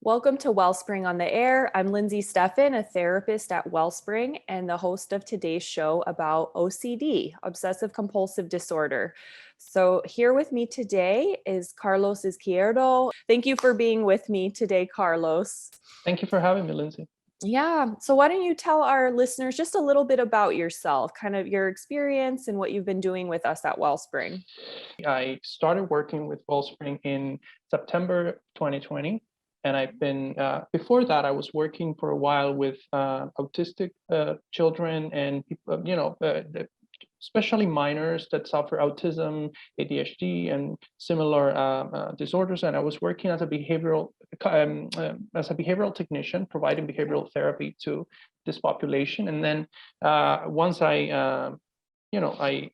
Welcome to Wellspring on the Air. I'm Lindsay Steffen, a therapist at Wellspring and the host of today's show about OCD, obsessive compulsive disorder. So here with me today is Carlos Izquierdo. Thank you for being with me today, Carlos. Thank you for having me, Lindsay. Yeah. So why don't you tell our listeners just a little bit about yourself, kind of your experience and what you've been doing with us at Wellspring? I started working with Wellspring in September 2020. And I've been, before that, I was working for a while with autistic children and people, especially minors that suffer autism, ADHD, and similar disorders. And I was working as a behavioral technician, providing behavioral therapy to this population. And then once I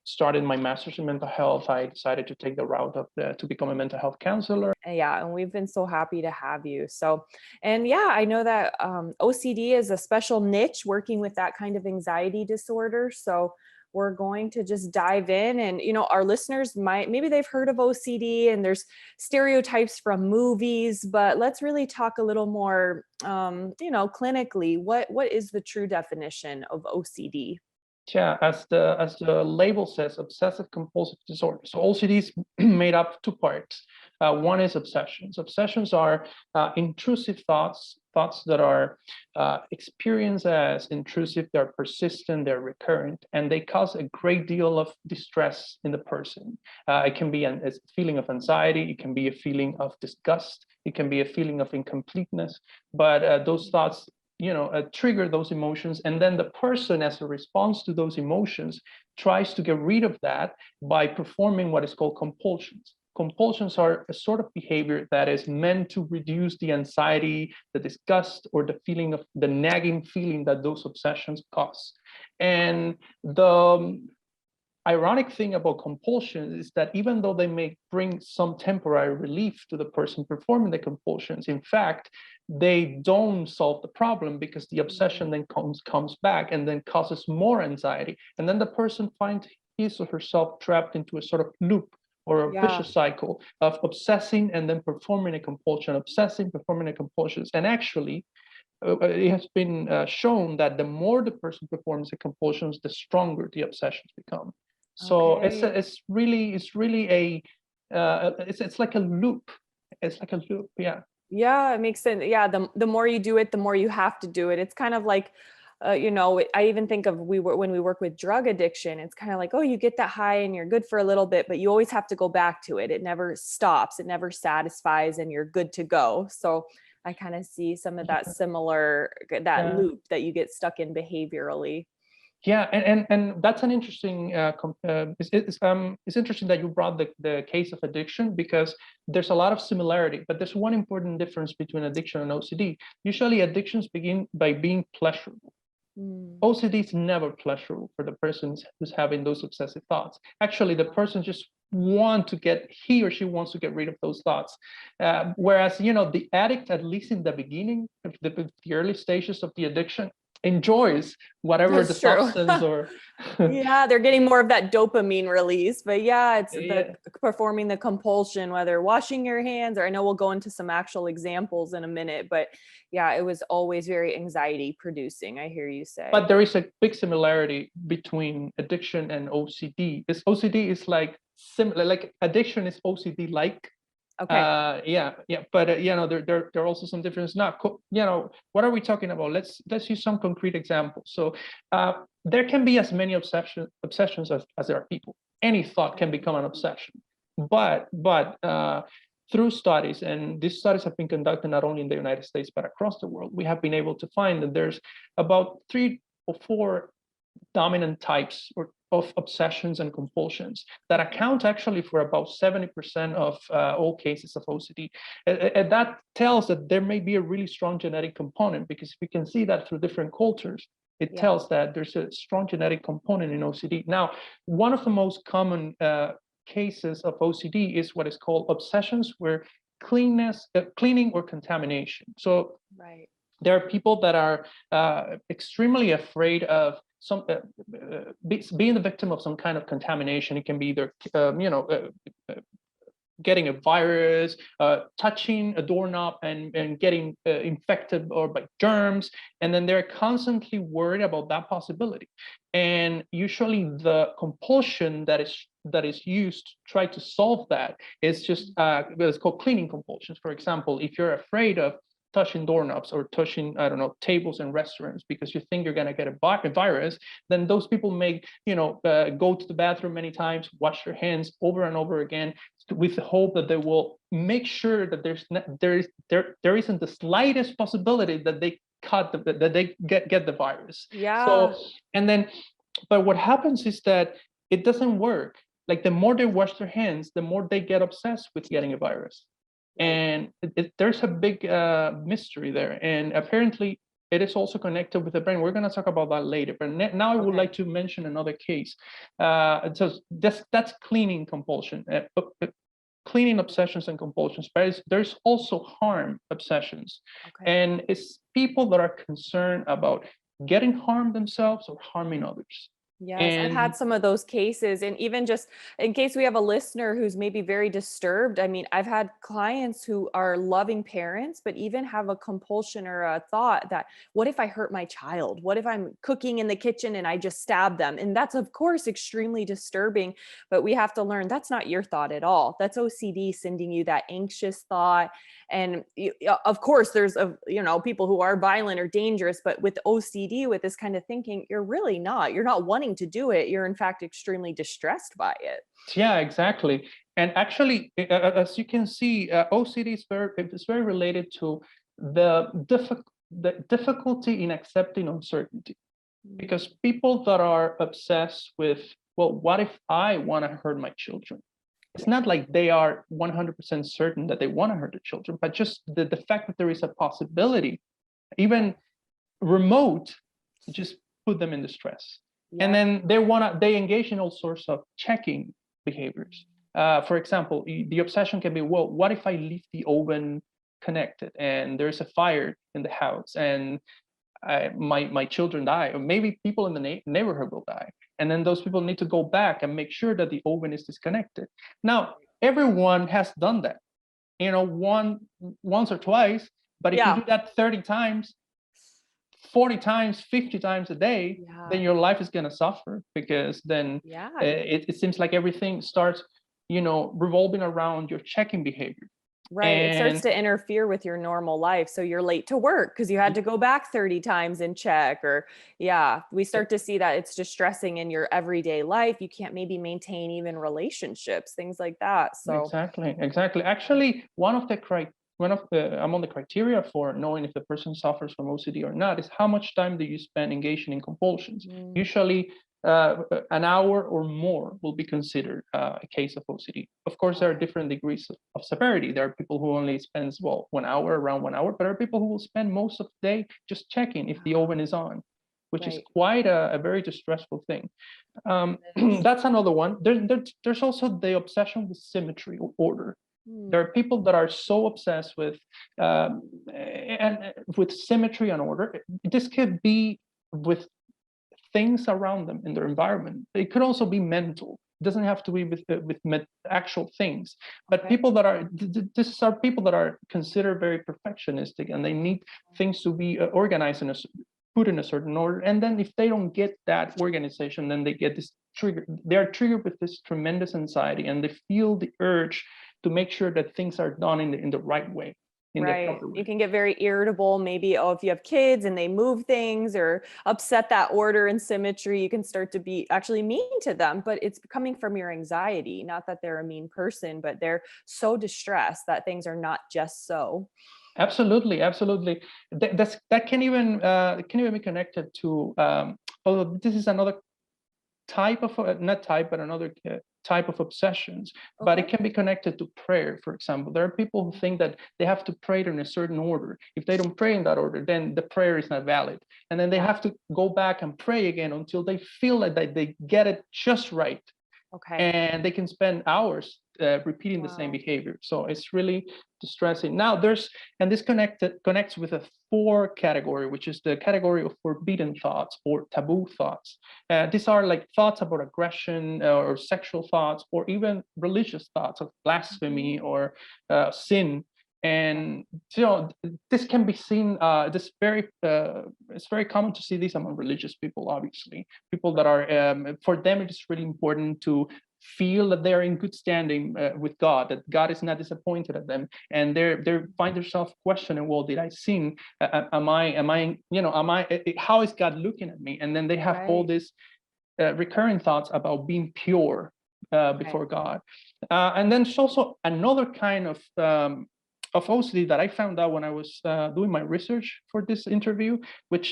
started my master's in mental health, I decided to take the route to become a mental health counselor. Yeah, and we've been so happy to have you. And yeah, I know that OCD is a special niche working with that kind of anxiety disorder. So we're going to just dive in and, our listeners maybe they've heard of OCD and there's stereotypes from movies, but let's really talk a little more, clinically, what is the true definition of OCD? Yeah, as the label says, obsessive compulsive disorder. So OCD is made up of two parts. One is obsessions. Obsessions are intrusive thoughts that are experienced as intrusive. They're persistent, they're recurrent, and they cause a great deal of distress in the person. It can be a feeling of anxiety. It can be a feeling of disgust. It can be a feeling of incompleteness. But those thoughts trigger those emotions, and then the person, as a response to those emotions, tries to get rid of that by performing what is called compulsions. Compulsions are a sort of behavior that is meant to reduce the anxiety, the disgust, or the nagging feeling that those obsessions cause. And the ironic thing about compulsions is that even though they may bring some temporary relief to the person performing the compulsions, in fact, they don't solve the problem, because the obsession then comes back and then causes more anxiety. And then the person finds his or herself trapped into a sort of loop or a vicious cycle of obsessing and then performing a compulsion, obsessing, performing a compulsion. And actually, it has been shown that the more the person performs the compulsions, the stronger the obsessions become. So it's really it's like a loop. It's like a loop. Yeah. Yeah, it makes sense. Yeah, the more you do it, the more you have to do it. It's kind of like, I even think of when we work with drug addiction, it's kind of like, oh, you get that high and you're good for a little bit, but you always have to go back to it. It never stops. It never satisfies, and you're good to go. So I kind of see some of that loop that you get stuck in behaviorally. Yeah, and that's an interesting. It's interesting that you brought the case of addiction, because there's a lot of similarity, but there's one important difference between addiction and OCD. Usually, addictions begin by being pleasurable. OCD is never pleasurable for the person who's having those obsessive thoughts. Actually, the person just he or she wants to get rid of those thoughts. Whereas, the addict, at least in the beginning, the early stages of the addiction, enjoys whatever the substance or yeah, they're getting more of that dopamine release. But yeah, it's performing the compulsion, whether washing your hands, or I know we'll go into some actual examples in a minute, but yeah, it was always very anxiety producing, I hear you say. But there is a big similarity between addiction and OCD. OCD is like similar, like addiction is OCD like. Okay. Yeah. But there are also some differences. Now, what are we talking about? Let's use some concrete examples. So there can be as many obsessions as there are people. Any thought can become an obsession. But through studies, and these studies have been conducted not only in the United States but across the world, we have been able to find that there's about 3 or 4 dominant types of obsessions and compulsions that account actually for about 70% of all cases of OCD. And that tells that there may be a really strong genetic component, because we can see that through different cultures. It tells that there's a strong genetic component in OCD. Now, one of the most common cases of OCD is what is called obsessions where cleaning or contamination. So there are people that are extremely afraid of being the victim of some kind of contamination. It can be either getting a virus, touching a doorknob and getting infected or by germs. And then they're constantly worried about that possibility. And usually the compulsion that is used to try to solve that is just it's called cleaning compulsions. For example, if you're afraid of touching doorknobs or touching, I don't know, tables in restaurants because you think you're going to get a virus, then those people may, go to the bathroom many times, wash their hands over and over again, with the hope that they will make sure that there isn't the slightest possibility that they get the virus. Yeah. So, and then, but what happens is that it doesn't work. Like the more they wash their hands, the more they get obsessed with getting a virus. Right. And there's a big mystery there. And apparently it is also connected with the brain. We're going to talk about that later. But now I would like to mention another case. So that's cleaning compulsion, cleaning obsessions and compulsions. But there's also harm obsessions. And it's people that are concerned about getting harmed themselves or harming others. Yes, I've had some of those cases. And even just in case we have a listener who's maybe very disturbed, I mean, I've had clients who are loving parents, but even have a compulsion or a thought that, what if I hurt my child? What if I'm cooking in the kitchen and I just stab them? And that's, of course, extremely disturbing. But we have to learn that's not your thought at all. That's OCD sending you that anxious thought. And of course, there's people who are violent or dangerous, but with OCD, with this kind of thinking, you're really not. You're not wanting to do it. You're in fact extremely distressed by it. Yeah, exactly. And actually, as you can see, OCD is very related to the difficulty in accepting uncertainty. Because people that are obsessed with, well, what if I want to hurt my children? It's not like they are 100% certain that they want to hurt the children, but just the fact that there is a possibility, even remote, just put them in distress. And then they engage in all sorts of checking behaviors. For example, the obsession can be, well, what if I leave the oven connected and there's a fire in the house and my children die, or maybe people in the neighborhood will die. And then those people need to go back and make sure that the oven is disconnected. Now, everyone has done that, once or twice, but if you do that 30 times, 40 times, 50 times a day, then your life is going to suffer, because then it seems like everything starts, revolving around your checking behavior. Right. It starts to interfere with your normal life. So you're late to work because you had to go back 30 times and check, or we start to see that it's distressing in your everyday life. You can't maybe maintain even relationships, things like that. So exactly. Actually, among the criteria for knowing if the person suffers from OCD or not is how much time do you spend engaging in compulsions. Usually an hour or more will be considered a case of OCD. Of course, there are different degrees of severity. There are people who only spend, around 1 hour, but there are people who will spend most of the day just checking if the oven is on, which is quite a very distressful thing. That's another one. There's also the obsession with symmetry or order. There are people that are so obsessed with symmetry and order. This could be with things around them in their environment. It could also be mental. It doesn't have to be with actual things. But people that are these are people that are considered very perfectionistic, and they need things to be organized and put in a certain order. And then if they don't get that organization, then they get this trigger. They are triggered with this tremendous anxiety, and they feel the urge to make sure that things are done in the right way. Right. You can get very irritable. Maybe, if you have kids and they move things or upset that order and symmetry, you can start to be actually mean to them, but it's coming from your anxiety. Not that they're a mean person, but they're so distressed that things are not just so. Absolutely. That can even be connected to, although this is another type of another type of obsessions, but it can be connected to prayer. For example, there are people who think that they have to pray in a certain order. If they don't pray in that order, then the prayer is not valid, and then they have to go back and pray again until they feel like that they get it just right. And they can spend hours repeating the same Wow. behavior. So it's really distressing. Now this connects with a fourth category, which is the category of forbidden thoughts or taboo thoughts. These are like thoughts about aggression or sexual thoughts, or even religious thoughts of blasphemy Mhm. or sin. Yeah. And this can be seen. It's very common to see this among religious people. Obviously, people that are for them it is really important to feel that they're in good standing with God, that God is not disappointed at them, and they find themselves questioning, well, did I sin? How is God looking at me? And then they have all Right. these recurring thoughts about being pure Right. before God. And then there's also another kind of OCD that I found out when I was doing my research for this interview, which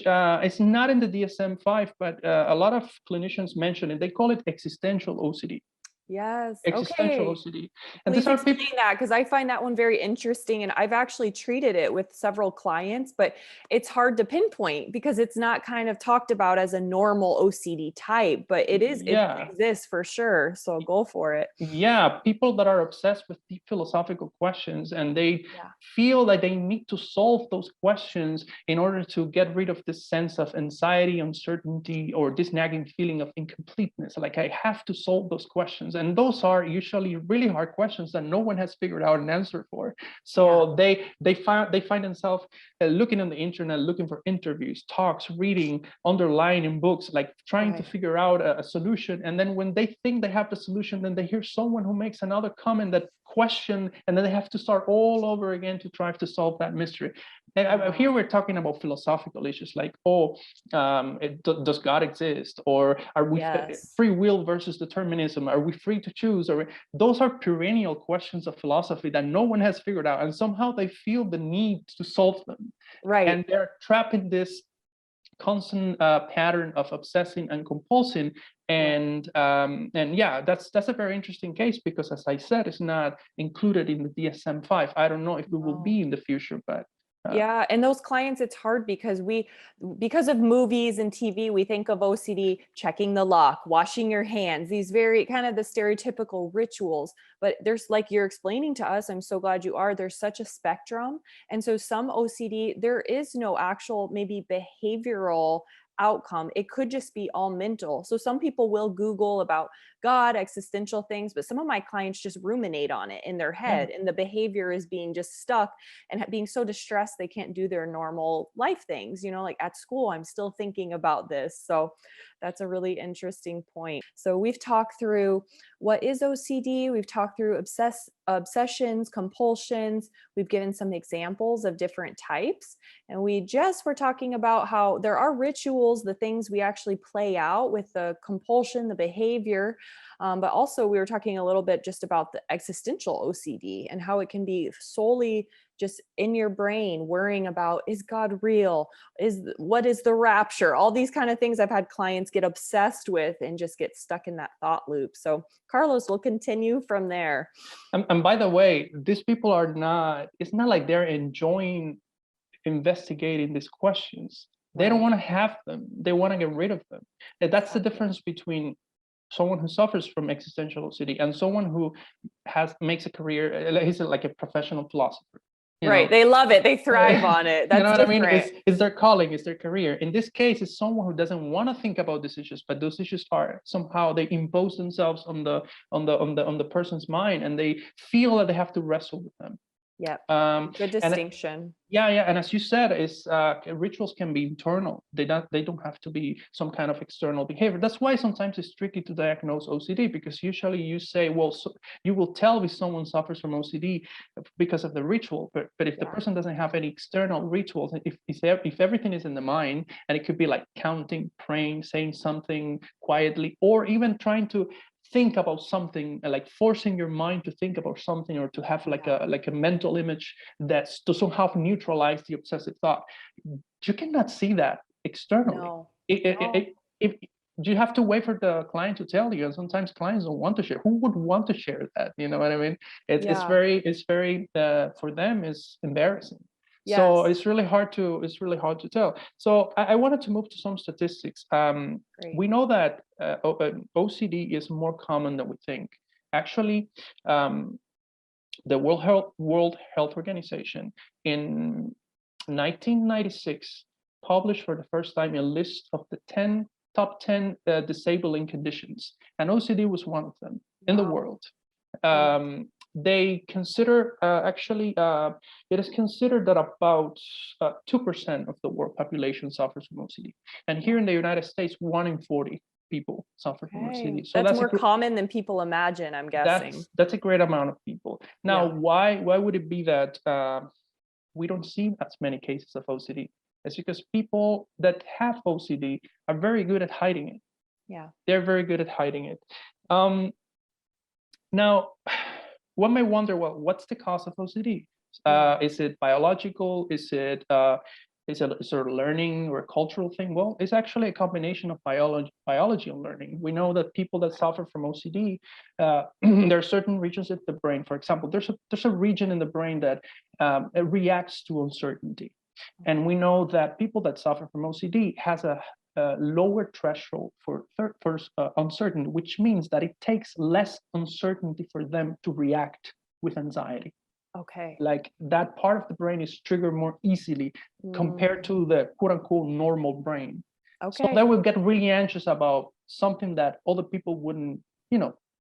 is not in the DSM-5, but a lot of clinicians mention it. They call it existential OCD. Yes. Existential Okay. OCD, and these Please are people. explain that because I find that one very interesting and I've actually treated it with several clients, but it's hard to pinpoint because it's not kind of talked about as a normal OCD type, but it Yeah, exists for sure. So go for it. yeah, people that are obsessed with deep philosophical questions, and they Yeah. feel like they need to solve those questions in order to get rid of this sense of anxiety, uncertainty, or this nagging feeling of incompleteness. Like, I have to solve those questions, and those are usually really hard questions that no one has figured out an answer for. Yeah. So they find themselves looking on the internet, looking for interviews, talks, reading, underlining books, like trying to Right. figure out a solution. And then when they think they have the solution, then they hear someone who makes another comment that question, and then they have to start all over again to try to solve that mystery. And Wow. here we're talking about philosophical issues like, does God exist? Or are we Yes. free will versus determinism? Are we free to choose? Or those are perennial questions of philosophy that no one has figured out. And somehow they feel the need to solve them. Right. And they're trapped in this constant pattern of obsessing and compulsing. Right. And yeah, that's a very interesting case because, as I said, it's not included in the DSM-5. I don't know if it will No. be in the future, but Yeah, and those clients, it's hard because of movies and TV, we think of OCD checking the lock, washing your hands, these very kind of the stereotypical rituals. But there's, like you're explaining to us, I'm so glad you are, there's such a spectrum. And so some OCD, there is no actual maybe behavioral outcome. It could just be all mental. So some people will Google about God, existential things, but some of my clients just ruminate on it in their yeah. head and the behavior is being just stuck and being so distressed they can't do their normal life things, like at school I'm still thinking about this. So that's a really interesting point. So we've talked through what is OCD, we've talked through obsessions, compulsions, we've given some examples of different types, and we just were talking about how there are rituals, the things we actually play out with the compulsion, the behavior. But also we were talking a little bit just about the existential OCD and how it can be solely just in your brain worrying about, is God real, what is the rapture, all these kind of things I've had clients get obsessed with and just get stuck in that thought loop. So Carlos, we'll continue from there. And by the way, these people are not. It's not like they're enjoying investigating these questions. They don't Right. want to have them. They want to get rid of them. And that's the Exactly. difference between someone who suffers from existential OCD and someone who makes a career. He's like a professional philosopher. You Right, know, they love it, they thrive on it, you know that's what I mean? different. It's their calling, it's their career. In this case, it's someone who doesn't want to think about these issues, but those issues are somehow they impose themselves on the person's mind, and they feel that they have to wrestle with them. Yep. Good And distinction. yeah, and as you said, is rituals can be internal. They don't have to be some kind of external behavior. That's why sometimes it's tricky to diagnose OCD, because usually you say, well, you will tell if someone suffers from OCD because of the ritual, but if the Yeah. person doesn't have any external rituals, if everything is in the mind, and it could be like counting, praying, saying something quietly, or even trying to think about something, like forcing your mind to think about something, or to have like Yeah. a mental image that's to somehow neutralize the obsessive thought. You cannot see that externally. No. No. If you have to wait for the client to tell you, and sometimes clients don't want to share. Who would want to share that? You know what I mean? Yeah. It's very for them it's embarrassing. So Yes. it's really hard to tell. So I wanted to move to some statistics. Great. We know that OCD is more common than we think. Actually, the World Health Organization in 1996 published for the first time a list of the top 10 disabling conditions, and OCD was one of them in the Wow. world. They consider it is considered that about 2% of the world population suffers from OCD, and here in the United States, 1 in 40 people suffer from Okay. OCD. So That's more common than people imagine, I'm guessing. that's a great amount of people. Now, Yeah. why would it be that we don't see as many cases of OCD? It's because people that have OCD are very good at hiding it. Yeah. They're very good at hiding it. Now, one may wonder, well, what's the cause of OCD? Is it biological? Is it sort of learning or a cultural thing? Well, it's actually a combination of biology and learning. We know that people that suffer from OCD, there are certain regions of the brain. For example, there's a region in the brain that it reacts to uncertainty, and we know that people that suffer from OCD has a lower threshold for uncertainty, which means that it takes less uncertainty for them to react with anxiety. Okay. Like that part of the brain is triggered more easily compared to the quote unquote normal brain. So Okay. they will get really anxious about something that other people wouldn't,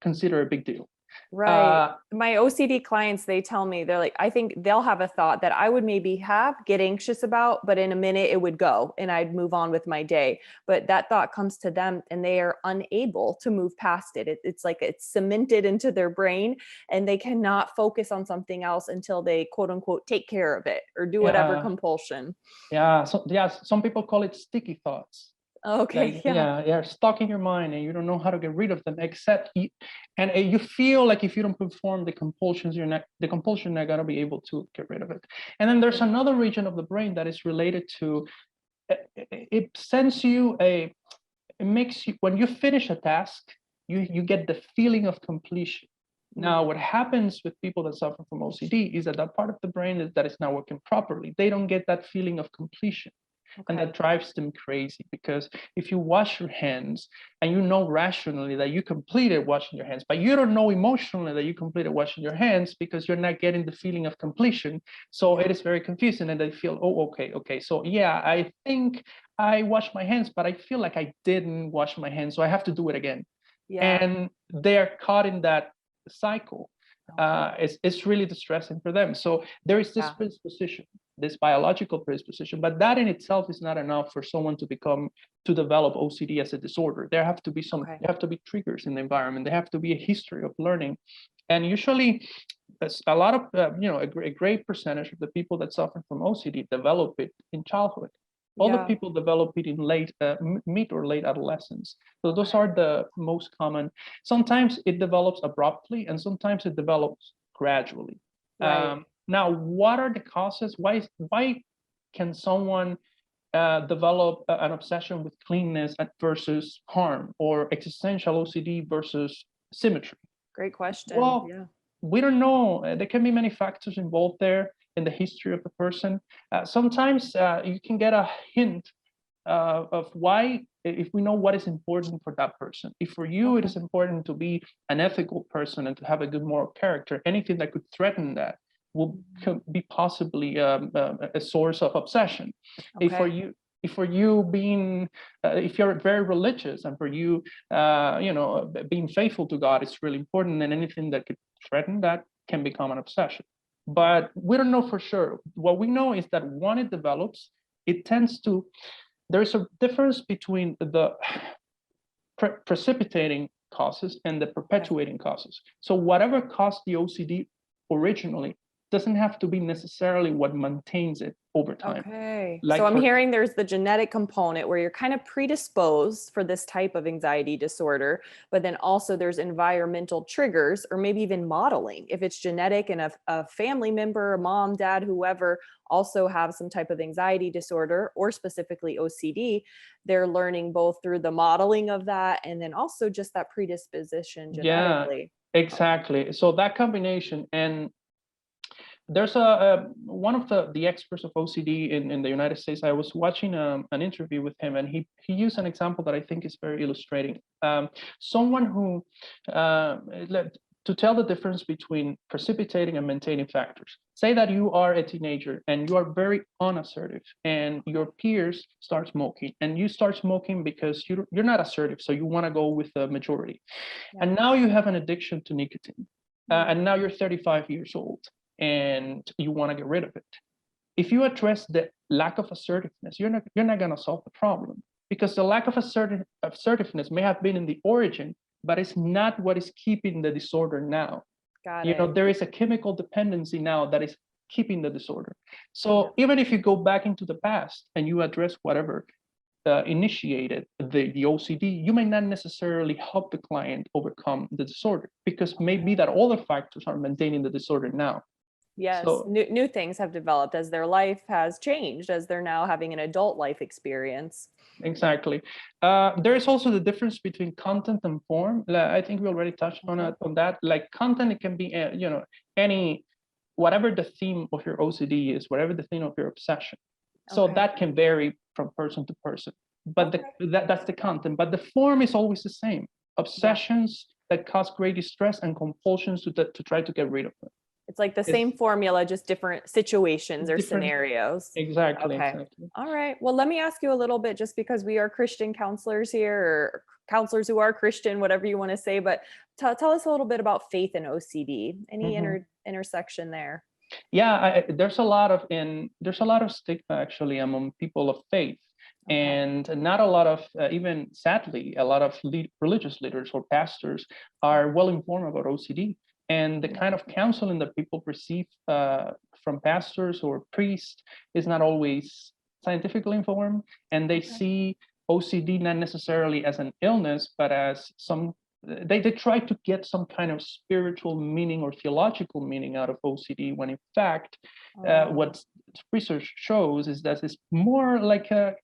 consider a big deal. Right. My OCD clients, they tell me, they're like, I think they'll have a thought that I would maybe get anxious about, but in a minute it would go and I'd move on with my day. But that thought comes to them and they are unable to move past it. It's like it's cemented into their brain and they cannot focus on something else until they quote unquote take care of it or do whatever Yeah, compulsion. yeah. So yeah, some people call it sticky thoughts. Okay. Like, Yeah. yeah, stuck in your mind and you don't know how to get rid of them, except you feel like if you don't perform the compulsions, the compulsion are gonna be able to get rid of it. And then there's another region of the brain that is related to it sends you it makes you, when you finish a task, you get the feeling of completion. Now, what happens with people that suffer from OCD is that part of the brain that is not working properly. They don't get that feeling of completion. And that drives them crazy, because if you wash your hands and you know rationally that you completed washing your hands, but you don't know emotionally that you completed washing your hands because you're not getting the feeling of completion. So it is very confusing and they feel, oh, okay. So yeah, I think I washed my hands, but I feel like I didn't wash my hands. So I have to do it again. Yeah. And they're caught in that cycle. It's really distressing for them. So there is this predisposition, this biological predisposition, but that in itself is not enough for someone to develop OCD as a disorder. There have to be there have to be triggers in the environment. There have to be a history of learning, and usually, a lot of a great percentage of the people that suffer from OCD develop it in childhood. Other people develop it in mid or late adolescence. So those are the most common. Sometimes it develops abruptly, and sometimes it develops gradually. Right. Now, what are the causes? Why can someone develop an obsession with cleanness versus harm, or existential OCD versus symmetry? Great question. Well, Yeah. we don't know. There can be many factors involved there in the history of the person. Sometimes you can get a hint of why, if we know what is important for that person. If for you it is important to be an ethical person and to have a good moral character, anything that could threaten that will be possibly a source of obsession. If for you being, if you're very religious and for you, being faithful to God is really important, and anything that could threaten that can become an obsession. But we don't know for sure. What we know is that when it develops, it tends to, there's a difference between the precipitating causes and the perpetuating causes. So whatever caused the OCD originally doesn't have to be necessarily what maintains it over time. Okay. Like So I'm hearing there's the genetic component where you're kind of predisposed for this type of anxiety disorder, but then also there's environmental triggers or maybe even modeling. If it's genetic and a family member, a mom, dad, whoever also have some type of anxiety disorder or specifically OCD, they're learning both through the modeling of that and then also just that predisposition genetically. Yeah, exactly. So that combination, and there's one of the experts of OCD in the United States. I was watching an interview with him, and he used an example that I think is very illustrating. Someone who to tell the difference between precipitating and maintaining factors. Say that you are a teenager and you are very unassertive, and your peers start smoking, and you start smoking because you're not assertive, so you want to go with the majority. Yeah. And now you have an addiction to nicotine, Mm. and now you're 35 years old, and you want to get rid of it. If you address the lack of assertiveness, you're not going to solve the problem, because the lack of assertiveness may have been in the origin, but it's not what is keeping the disorder now. Got it. There is a chemical dependency now that is keeping the disorder. So Yeah. even if you go back into the past and you address whatever initiated the OCD, you may not necessarily help the client overcome the disorder, because maybe that all the factors are maintaining the disorder now. Yes, So new things have developed as their life has changed, as they're now having an adult life experience. exactly. There is also the difference between content and form. I think we already touched on that. Like content, it can be any, whatever the theme of your OCD is, whatever the theme of your obsession. So Okay. that can vary from person to person. But Okay. that's the content. But the form is always the same. Obsessions that cause great distress and compulsions to try to get rid of them. It's like the It's same formula, just different situations or different. scenarios. Exactly. Okay. Exactly. All right. Well, let me ask you a little bit, just because we are Christian counselors here, or counselors who are Christian, whatever you want to say, but tell us a little bit about faith and OCD. Any Mhm. intersection there? Yeah, there's a lot of stigma actually among people of faith, Okay. and not a lot of even sadly a lot of religious leaders or pastors are well informed about OCD, and the kind of counseling that people receive from pastors or priests is not always scientifically informed, and they Okay. see OCD not necessarily as an illness, but as they try to get some kind of spiritual meaning or theological meaning out of OCD, when in fact, Oh, what research shows is that it's more like a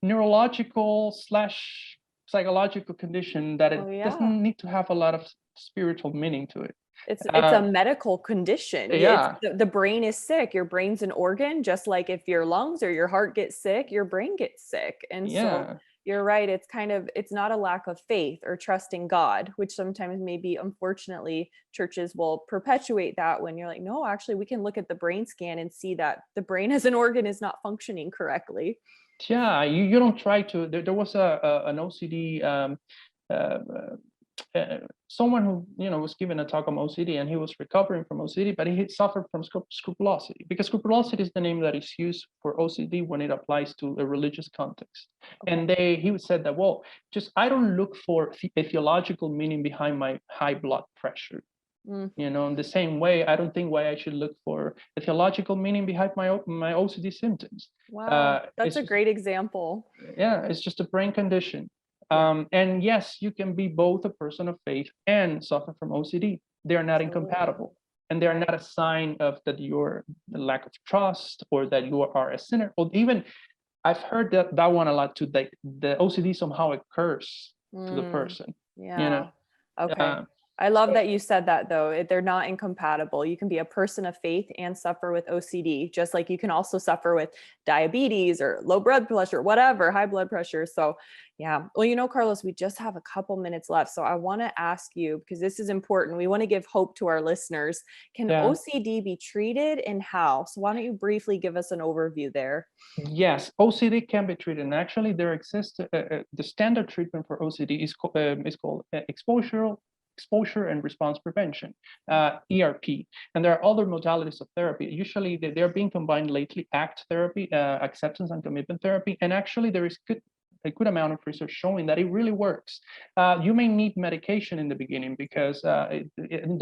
neurological slash psychological condition, that it oh yeah. doesn't need to have a lot of spiritual meaning to it. It's a Uh, medical condition. It's yeah, the brain is sick. Your brain's an organ, just like if your lungs or your heart gets sick, your brain gets sick. And so yeah. you're right. It's not a lack of faith or trusting God, which sometimes maybe unfortunately churches will perpetuate that, when you're like, no, actually we can look at the brain scan and see that the brain as an organ is not functioning correctly. Yeah, you don't try to. There was an OCD uh, someone who was given a talk on OCD, and he was recovering from OCD, but he had suffered from scrupulosity, because scrupulosity is the name that is used for OCD when it applies to a religious context. Okay. And he said that, well, just I don't look for a theological meaning behind my high blood pressure. Mm, In the same way, I don't think why I should look for a theological meaning behind my OCD symptoms. wow. That's It's a just, great example. yeah, it's just a brain condition. Yeah, And yes, you can be both a person of faith and suffer from OCD. They are not absolutely. incompatible, and they are Right. not a sign of that you're the lack of trust, or that you are a sinner. Or even I've heard that one a lot too. The OCD somehow a curse to the Mm, person. You know, yeah. Okay. uh, I love so that you said that, though. They're not incompatible. You can be a person of faith and suffer with OCD, just like you can also suffer with diabetes or low blood pressure, whatever, high blood pressure. So, yeah. Well, Carlos, we just have a couple minutes left. So I want to ask you, because this is important. We want to give hope to our listeners. Can yeah. OCD be treated, and how? So why don't you briefly give us an overview there? Yes, OCD can be treated, and actually there exists the standard treatment for OCD is called exposure and response prevention, ERP, and there are other modalities of therapy. Usually they're being combined lately: ACT therapy, acceptance and commitment therapy, and actually there is a good amount of research showing that it really works. You may need medication in the beginning, because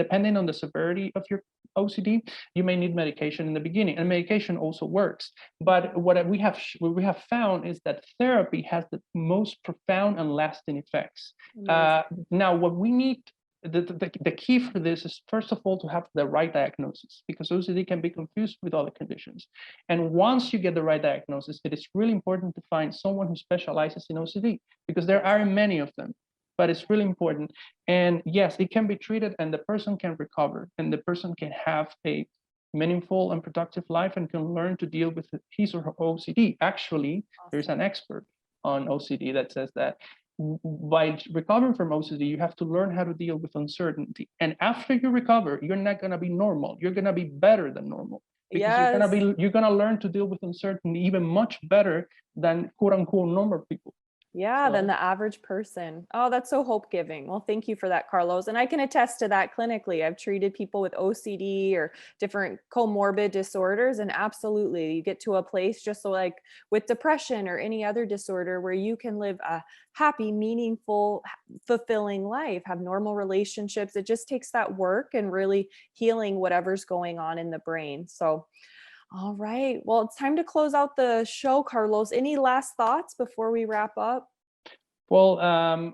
depending on the severity of your OCD, you may need medication in the beginning, and medication also works. But what we have found is that therapy has the most profound and lasting effects. Amazing. Now, what we need, the key for this is, first of all, to have the right diagnosis, because OCD can be confused with other conditions. And once you get the right diagnosis, it is really important to find someone who specializes in OCD, because there Yes. are many of them. But it's really important. And yes, it can be treated, and the person can recover, and the person can have a meaningful and productive life, and can learn to deal with his or her OCD. Actually, there's Awesome. an expert on OCD that says that by recovering from OCD, you have to learn how to deal with uncertainty. And after you recover, you're not going to be normal. You're going to be better than normal because Yes. you're going to learn to deal with uncertainty even much better than quote unquote normal people. Yeah, than So the average person. Oh, that's so hope giving. Well, thank you for that, Carlos. And I can attest to that clinically. I've treated people with OCD or different comorbid disorders. And absolutely, you get to a place just so like with depression or any other disorder where you can live a happy, meaningful, fulfilling life, have normal relationships. It just takes that work and really healing whatever's going on in the brain. So, all right. Well, it's time to close out the show, Carlos. Any last thoughts before we wrap up? well,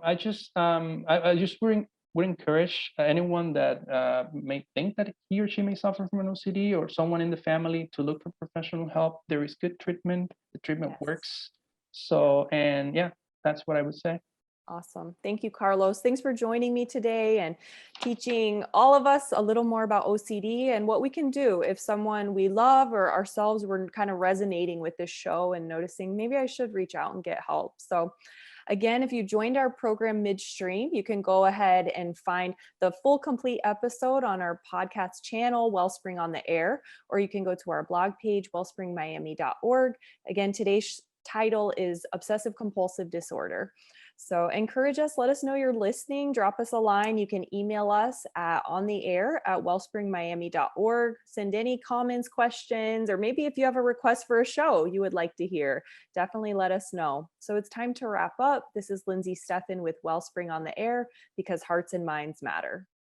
I just would encourage anyone that may think that he or she may suffer from an OCD or someone in the family to look for professional help. There is good treatment. The treatment Yes. works. Yeah. So, and yeah, that's what I would say. Awesome. Thank you, Carlos. Thanks for joining me today and teaching all of us a little more about OCD and what we can do if someone we love or ourselves were kind of resonating with this show and noticing maybe I should reach out and get help. So, again, if you joined our program midstream, you can go ahead and find the full complete episode on our podcast channel, Wellspring on the Air, or you can go to our blog page, wellspringmiami.org. Again, today's title is Obsessive Compulsive Disorder. So encourage us, let us know you're listening, drop us a line. You can email us at ontheair@wellspringmiami.org. Send any comments, questions, or maybe if you have a request for a show you would like to hear, definitely let us know. So it's time to wrap up. This is Lindsay Stephan with Wellspring on the Air, because hearts and minds matter.